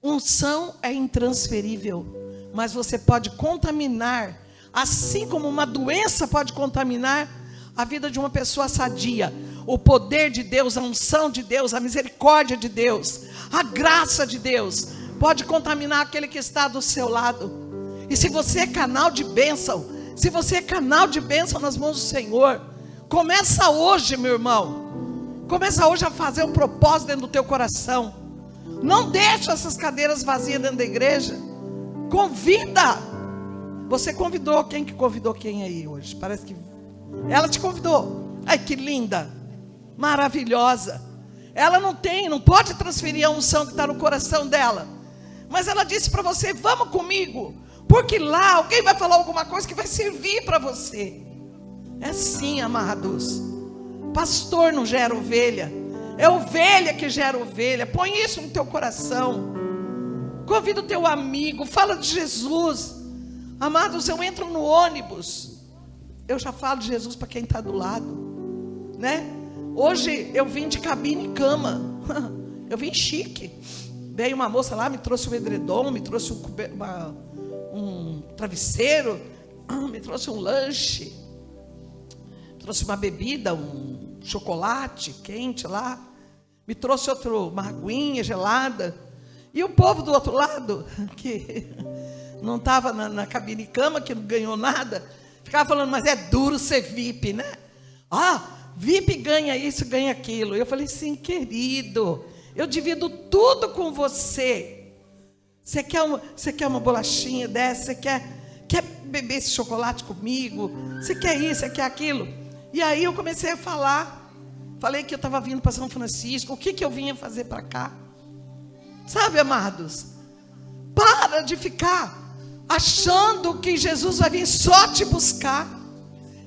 Unção é intransferível, mas você pode contaminar, assim como uma doença pode contaminar a vida de uma pessoa sadia. O poder de Deus, a unção de Deus, a misericórdia de Deus, a graça de Deus pode contaminar aquele que está do seu lado. E se você é canal de bênção, se você é canal de bênção nas mãos do Senhor, começa hoje, meu irmão. Começa hoje a fazer um propósito dentro do teu coração. Não deixa essas cadeiras vazias dentro da igreja. Convida. Você convidou quem que convidou quem aí hoje? Parece que ela te convidou. Ai, que linda, maravilhosa. Ela não pode transferir a unção que está no coração dela. Mas ela disse para você: vamos comigo. Porque lá alguém vai falar alguma coisa que vai servir para você. É assim, amados. Pastor não gera ovelha, é ovelha que gera ovelha. Põe isso no teu coração. Convida o teu amigo, fala de Jesus. Amados, eu entro no ônibus, eu já falo de Jesus para quem está do lado, né? Hoje eu vim de cabine e cama. Eu vim chique. Veio uma moça lá, me trouxe um edredom, me trouxe um travesseiro, me trouxe um lanche, trouxe uma bebida, um chocolate quente lá, me trouxe uma aguinha gelada. E o povo do outro lado, que não estava na cabine cama, que não ganhou nada, ficava falando: mas é duro ser VIP, né? Ah, VIP ganha isso, ganha aquilo. Eu falei: sim, querido, eu divido tudo com você. Você quer uma bolachinha dessa? Você quer beber esse chocolate comigo? Você quer isso, você quer aquilo? E aí eu comecei a falar. Falei que eu estava vindo para São Francisco. O que eu vinha fazer para cá? Sabe, amados? Para de ficar achando que Jesus vai vir só te buscar.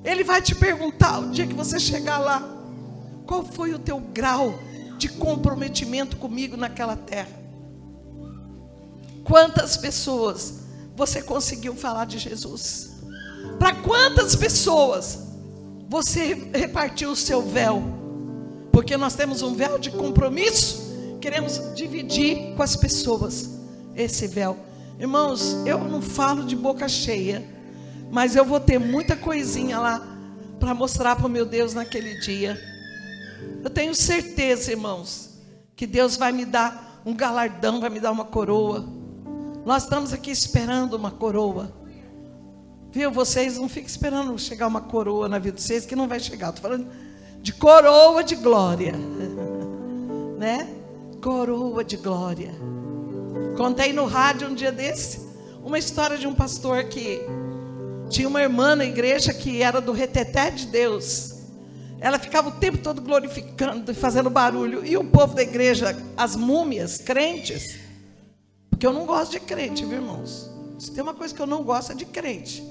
Ele vai te perguntar o dia que você chegar lá: qual foi o teu grau de comprometimento comigo naquela terra? Quantas pessoas você conseguiu falar de Jesus? Para quantas pessoas você repartiu o seu véu? Porque nós temos um véu de compromisso, queremos dividir com as pessoas esse véu. Irmãos, eu não falo de boca cheia, mas eu vou ter muita coisinha lá para mostrar para o meu Deus naquele dia. Eu tenho certeza, irmãos, que Deus vai me dar um galardão, vai me dar uma coroa. Nós estamos aqui esperando uma coroa. Viu? Vocês não ficam esperando chegar uma coroa na vida de vocês, que não vai chegar. Estou falando de coroa de glória, né? Coroa de glória. Contei no rádio um dia desse uma história de um pastor que tinha uma irmã na igreja que era do reteté de Deus. Ela ficava o tempo todo glorificando e fazendo barulho. E o povo da igreja, as múmias, crentes, porque eu não gosto de crente, viu, irmãos? Se tem uma coisa que eu não gosto é de crente.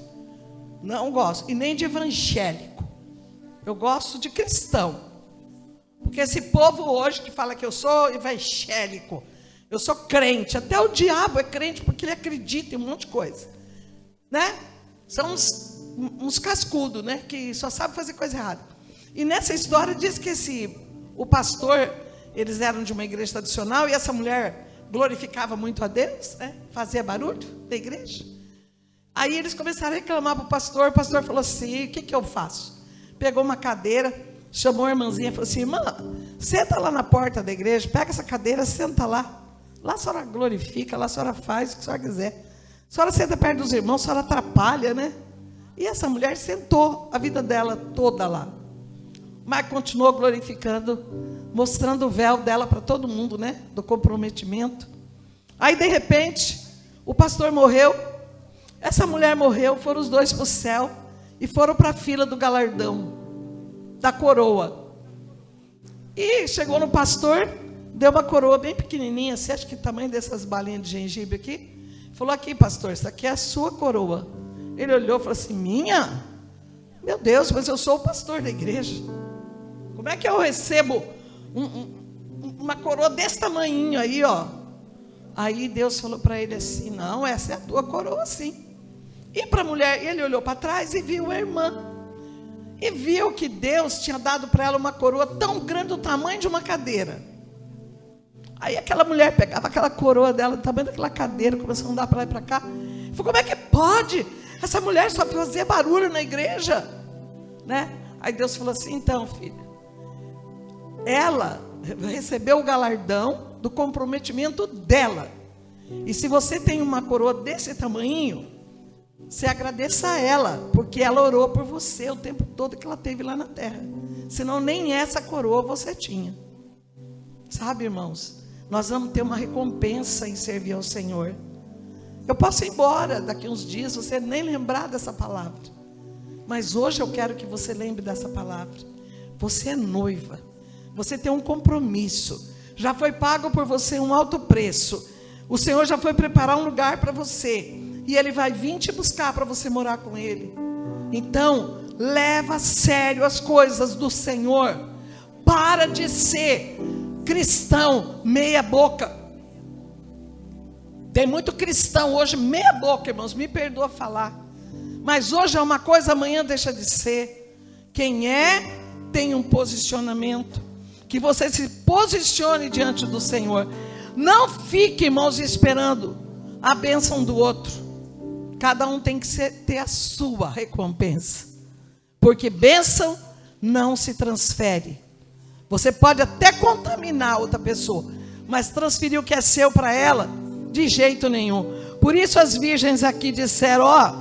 Não gosto, e nem de evangélico. Eu gosto de cristão. Porque esse povo hoje que fala que eu sou evangélico, eu sou crente, até o diabo é crente porque ele acredita em um monte de coisa, né? São uns cascudos, né? Que só sabem fazer coisa errada. E nessa história diz que o pastor, eles eram de uma igreja tradicional, e essa mulher glorificava muito a Deus, né? Fazia barulho da igreja. Aí eles começaram a reclamar para o pastor falou assim: o que eu faço? Pegou uma cadeira, chamou a irmãzinha e falou assim: irmã, senta lá na porta da igreja, pega essa cadeira, senta lá. Lá a senhora glorifica, lá a senhora faz o que a senhora quiser. A senhora senta perto dos irmãos, a senhora atrapalha, né? E essa mulher sentou a vida dela toda lá. mas continuou glorificando, mostrando o véu dela para todo mundo, né? Do comprometimento. Aí, de repente, o pastor morreu, essa mulher morreu, foram os dois para o céu e foram para a fila do galardão, da coroa. E chegou no pastor, deu uma coroa bem pequenininha, você acha que o tamanho dessas balinhas de gengibre aqui? Falou: aqui, pastor, isso aqui é a sua coroa. Ele olhou e falou assim: minha? Meu Deus, mas eu sou o pastor da igreja. Como é que eu recebo uma coroa desse tamanhinho aí, ó? Aí Deus falou para ele assim: não, essa é a tua coroa, sim. E para a mulher, ele olhou para trás e viu a irmã. E viu que Deus tinha dado para ela uma coroa tão grande, do tamanho de uma cadeira. Aí aquela mulher pegava aquela coroa dela, do tamanho daquela cadeira, começou a andar para lá e para cá. Falou: como é que pode? Essa mulher só fazia barulho na igreja, né? Aí Deus falou assim: então, filha, ela recebeu o galardão do comprometimento dela. E se você tem uma coroa desse tamanhinho, você agradeça a ela, porque ela orou por você o tempo todo que ela teve lá na terra. Senão nem essa coroa você tinha. Sabe, irmãos, nós vamos ter uma recompensa em servir ao Senhor. Eu posso ir embora daqui uns dias, você nem lembrar dessa palavra. Mas hoje eu quero que você lembre dessa palavra. Você é noiva. Você tem um compromisso. Já foi pago por você um alto preço. O Senhor já foi preparar um lugar para você. E Ele vai vir te buscar para você morar com Ele. Então, leva a sério as coisas do Senhor. Para de ser cristão meia boca. Tem muito cristão hoje meia boca, irmãos. Me perdoa falar. Mas hoje é uma coisa, amanhã deixa de ser. Quem é, tem um posicionamento. Que você se posicione diante do Senhor. Não fique, irmãos, esperando a bênção do outro. Cada um tem que ter a sua recompensa. Porque bênção não se transfere. Você pode até contaminar outra pessoa, mas transferir o que é seu para ela, de jeito nenhum. Por isso as virgens aqui disseram: ó,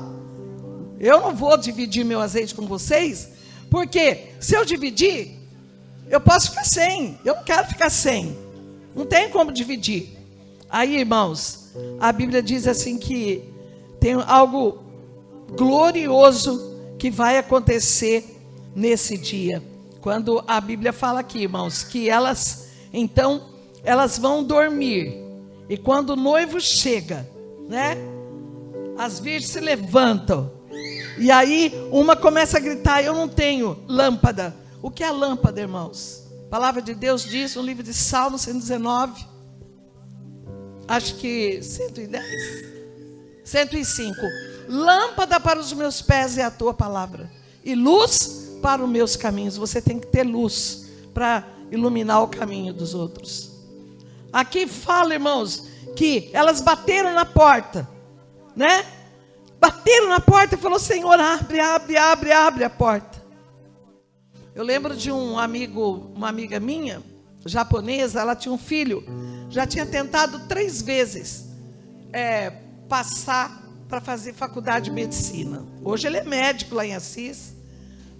eu não vou dividir meu azeite com vocês, porque se eu dividir, eu posso ficar sem. Eu não quero ficar sem. Não tem como dividir. Aí, irmãos, a Bíblia diz assim que tem algo glorioso que vai acontecer nesse dia. Quando a Bíblia fala aqui, irmãos, que elas vão dormir. E quando o noivo chega, né? As virgens se levantam. E aí uma começa a gritar: eu não tenho lâmpada. O que é lâmpada, irmãos? A palavra de Deus diz no livro de Salmo 119. Acho que 110. 105. Lâmpada para os meus pés é a tua palavra, e luz para os meus caminhos. Você tem que ter luz para iluminar o caminho dos outros. Aqui fala, irmãos, que elas bateram na porta, né? Bateram na porta e falou: Senhor, abre, abre, abre, abre a porta. Eu lembro de uma amiga minha, japonesa. Ela tinha um filho, já tinha tentado 3 vezes passar para fazer faculdade de medicina. Hoje ele é médico lá em Assis.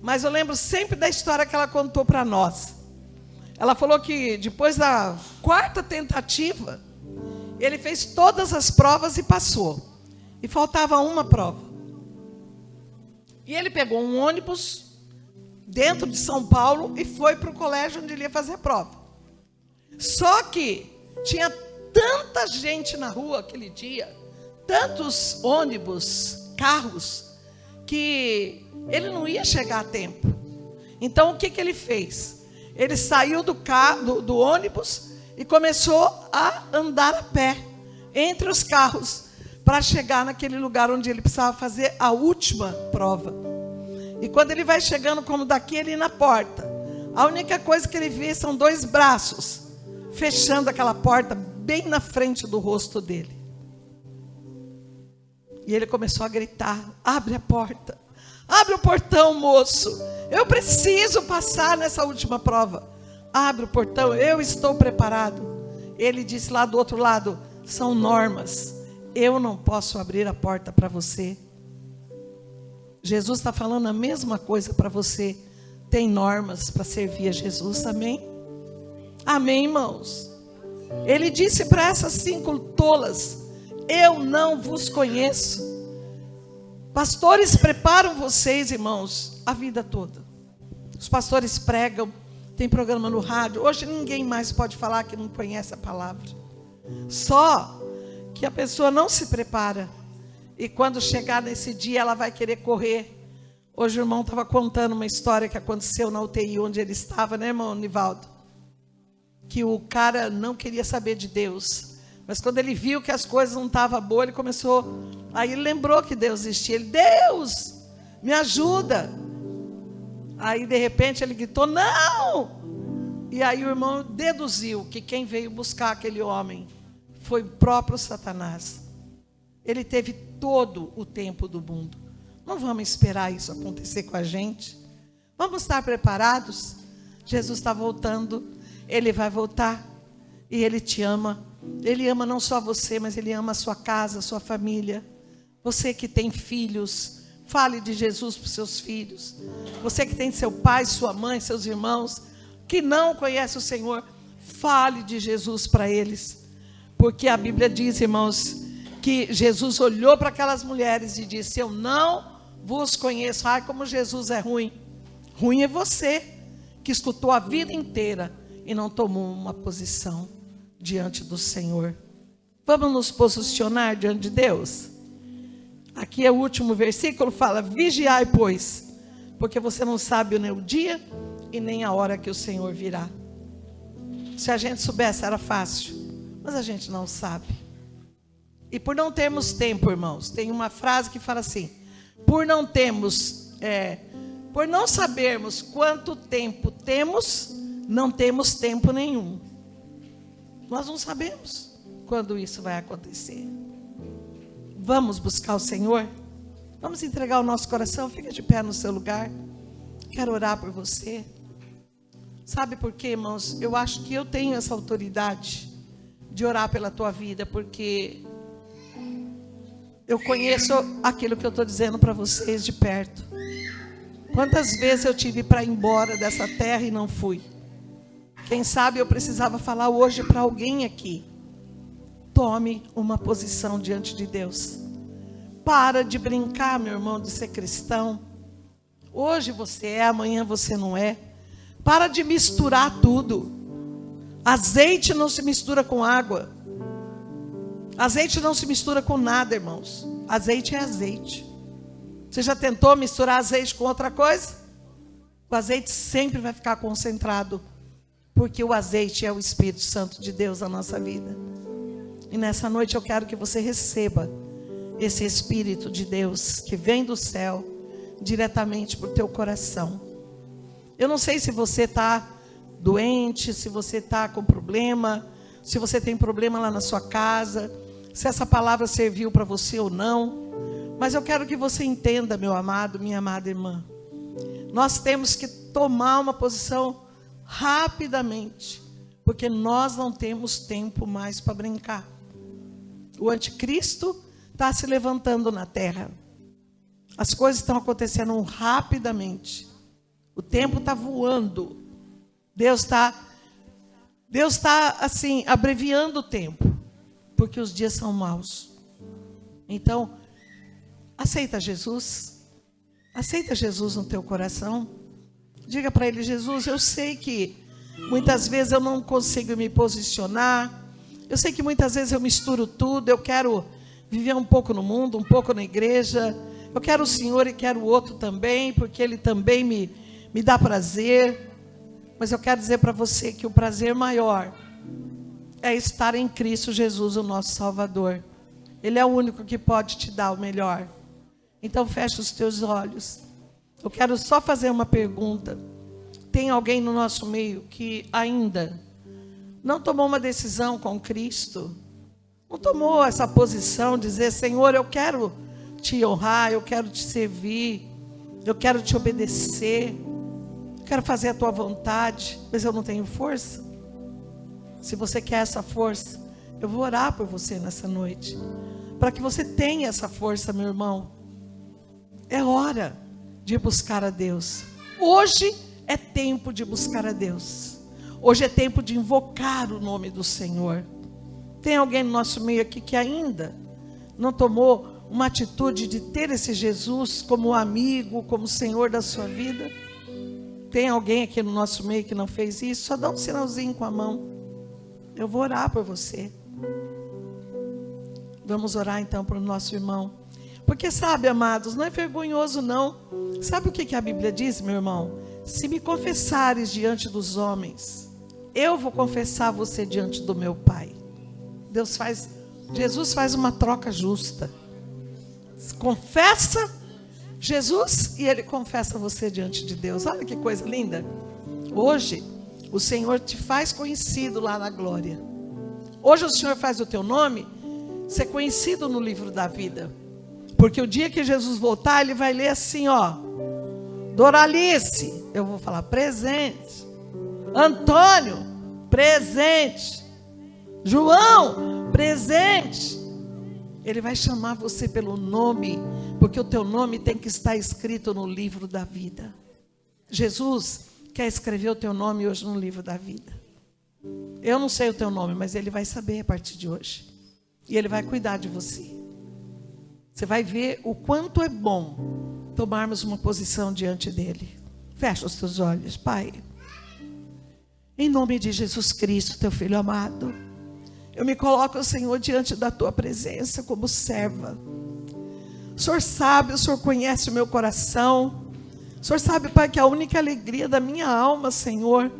Mas eu lembro sempre da história que ela contou para nós. Ela falou que depois da 4ª tentativa, ele fez todas as provas e passou. E faltava uma prova. E ele pegou um ônibus dentro de São Paulo e foi para o colégio onde ele ia fazer a prova. Só que tinha tanta gente na rua aquele dia, tantos ônibus, carros, que ele não ia chegar a tempo. Então o que ele fez? Ele saiu do ônibus e começou a andar a pé entre os carros para chegar naquele lugar onde ele precisava fazer a última prova. E quando ele vai chegando como daqui, ele na porta, a única coisa que ele vê são 2 braços fechando aquela porta bem na frente do rosto dele. E ele começou a gritar: abre a porta, abre o portão, moço, eu preciso passar nessa última prova. Abre o portão, eu estou preparado. Ele disse lá do outro lado: são normas, eu não posso abrir a porta para você. Jesus está falando a mesma coisa para você. tem normas para servir a Jesus, amém? Amém, irmãos? Ele disse para essas 5 tolas: eu não vos conheço. Pastores preparam vocês, irmãos, a vida toda. Os pastores pregam, tem programa no rádio. Hoje ninguém mais pode falar que não conhece a palavra. Só que a pessoa não se prepara. E quando chegar nesse dia, ela vai querer correr. Hoje o irmão estava contando uma história que aconteceu na UTI onde ele estava, né, irmão Nivaldo? Que o cara não queria saber de Deus. Mas quando ele viu que as coisas não estavam boas, ele começou... Aí ele lembrou que Deus existia. Ele: Deus, me ajuda. Aí de repente ele gritou: não! E aí o irmão deduziu que quem veio buscar aquele homem foi o próprio Satanás. Ele teve todo o tempo do mundo. Não vamos esperar isso acontecer com a gente. Vamos estar preparados. Jesus está voltando. Ele vai voltar. E Ele te ama. Ele ama não só você, mas Ele ama a sua casa, a sua família. Você que tem filhos, fale de Jesus para os seus filhos. Você que tem seu pai, sua mãe, seus irmãos, que não conhece o Senhor, fale de Jesus para eles. Porque a Bíblia diz, irmãos, que Jesus olhou para aquelas mulheres e disse: eu não vos conheço. Ai, como Jesus é ruim. Ruim é você, que escutou a vida inteira e não tomou uma posição diante do Senhor. Vamos nos posicionar diante de Deus? Aqui é o último versículo, fala: vigiai, pois, porque você não sabe o dia e nem a hora que o Senhor virá. Se a gente soubesse era fácil, mas a gente não sabe. E por não termos tempo, irmãos, tem uma frase que fala assim: por não sabermos quanto tempo temos, não temos tempo nenhum. Nós não sabemos quando isso vai acontecer. Vamos buscar o Senhor? Vamos entregar o nosso coração? Fica de pé no seu lugar. Quero orar por você. Sabe por quê, irmãos? Eu acho que eu tenho essa autoridade de orar pela tua vida, porque eu conheço aquilo que eu estou dizendo para vocês de perto. Quantas vezes eu tive para ir embora dessa terra e não fui? Quem sabe eu precisava falar hoje para alguém aqui: tome uma posição diante de Deus. Para de brincar, meu irmão, de ser cristão. Hoje você é, amanhã você não é. Para de misturar tudo. Azeite não se mistura com água. Azeite não se mistura com nada, irmãos. Azeite é azeite. Você já tentou misturar azeite com outra coisa? O azeite sempre vai ficar concentrado, porque o azeite é o Espírito Santo de Deus na nossa vida. E nessa noite eu quero que você receba esse Espírito de Deus que vem do céu diretamente para o teu coração. Eu não sei se você está doente, se você está com problema, se você tem problema lá na sua casa, se essa palavra serviu para você ou não. Mas eu quero que você entenda, meu amado, minha amada irmã. Nós temos que tomar uma posição rapidamente, porque nós não temos tempo mais para brincar. O anticristo está se levantando na terra. As coisas estão acontecendo rapidamente. O tempo está voando. Deus está assim, abreviando o tempo, porque os dias são maus. Então, aceita Jesus. Aceita Jesus no teu coração. Diga para Ele: Jesus, eu sei que muitas vezes eu não consigo me posicionar. Eu sei que muitas vezes eu misturo tudo. Eu quero viver um pouco no mundo, um pouco na igreja. Eu quero o Senhor e quero o outro também, porque Ele também me dá prazer. Mas eu quero dizer para você que o prazer maior é estar em Cristo Jesus, o nosso Salvador. Ele é o único que pode te dar o melhor. Então fecha os teus olhos. Eu quero só fazer uma pergunta. Tem alguém no nosso meio que ainda não tomou uma decisão com Cristo? Não tomou essa posição, dizer: Senhor, eu quero te honrar, eu quero te servir, eu quero te obedecer, eu quero fazer a tua vontade, mas eu não tenho força? Se você quer essa força, eu vou orar por você nessa noite, para que você tenha essa força, meu irmão. É hora de buscar a Deus. Hoje é tempo de buscar a Deus. Hoje é tempo de invocar o nome do Senhor. Tem alguém no nosso meio aqui que ainda não tomou uma atitude de ter esse Jesus como amigo, como Senhor da sua vida? Tem alguém aqui no nosso meio que não fez isso? Só dá um sinalzinho com a mão. Eu vou orar por você. Vamos orar então para o nosso irmão. Porque sabe, amados, não é vergonhoso não. Sabe o que a Bíblia diz, meu irmão? Se me confessares diante dos homens, eu vou confessar você diante do meu Pai. Jesus faz uma troca justa. Confessa Jesus e Ele confessa você diante de Deus. Olha que coisa linda. Hoje o Senhor te faz conhecido lá na glória. Hoje o Senhor faz o teu nome ser conhecido no livro da vida. Porque o dia que Jesus voltar, Ele vai ler assim, ó: Doralice, eu vou falar presente. Antônio, presente. João, presente. Ele vai chamar você pelo nome, porque o teu nome tem que estar escrito no livro da vida. Jesus quer escrever o teu nome hoje no livro da vida. Eu não sei o teu nome, mas Ele vai saber a partir de hoje. E Ele vai cuidar de você. Você vai ver o quanto é bom tomarmos uma posição diante dEle. Fecha os teus olhos, Pai. Em nome de Jesus Cristo, teu Filho amado, eu me coloco, Senhor, diante da tua presença como serva. O Senhor sabe, o Senhor conhece o meu coração. O Senhor sabe, Pai, que a única alegria da minha alma, Senhor,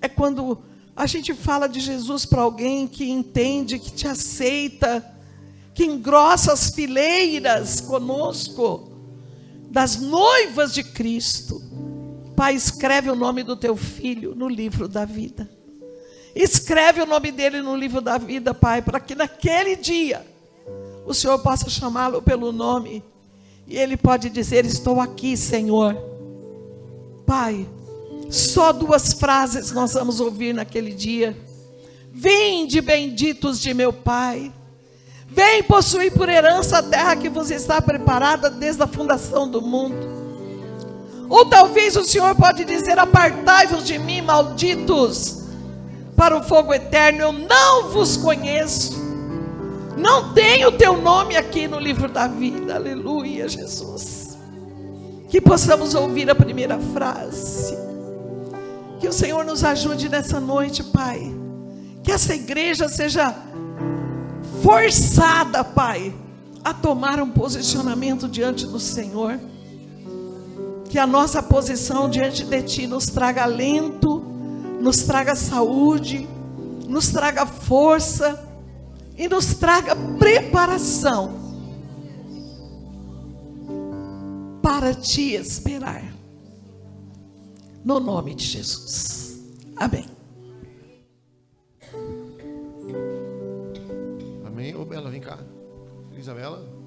é quando a gente fala de Jesus para alguém que entende, que te aceita, que engrossa as fileiras conosco, das noivas de Cristo. Pai, escreve o nome do teu filho no livro da vida. Escreve o nome dele no livro da vida, Pai, para que naquele dia o Senhor possa chamá-lo pelo nome. E ele pode dizer: estou aqui, Senhor. Pai, só 2 frases nós vamos ouvir naquele dia. Vinde, benditos de meu Pai. Vem possuir por herança a terra que vos está preparada desde a fundação do mundo. Ou talvez o Senhor pode dizer: apartai-vos de mim, malditos, para o fogo eterno. Eu não vos conheço. Não tenho o teu nome aqui no livro da vida. Aleluia, Jesus. Que possamos ouvir a primeira frase. Que o Senhor nos ajude nessa noite, Pai. Que essa igreja seja forçada, Pai, a tomar um posicionamento diante do Senhor. Que a nossa posição diante de Ti nos traga alento, nos traga saúde, nos traga força e nos traga preparação para Te esperar. No nome de Jesus. Amém. Amém. Ô Bela, vem cá. Isabela.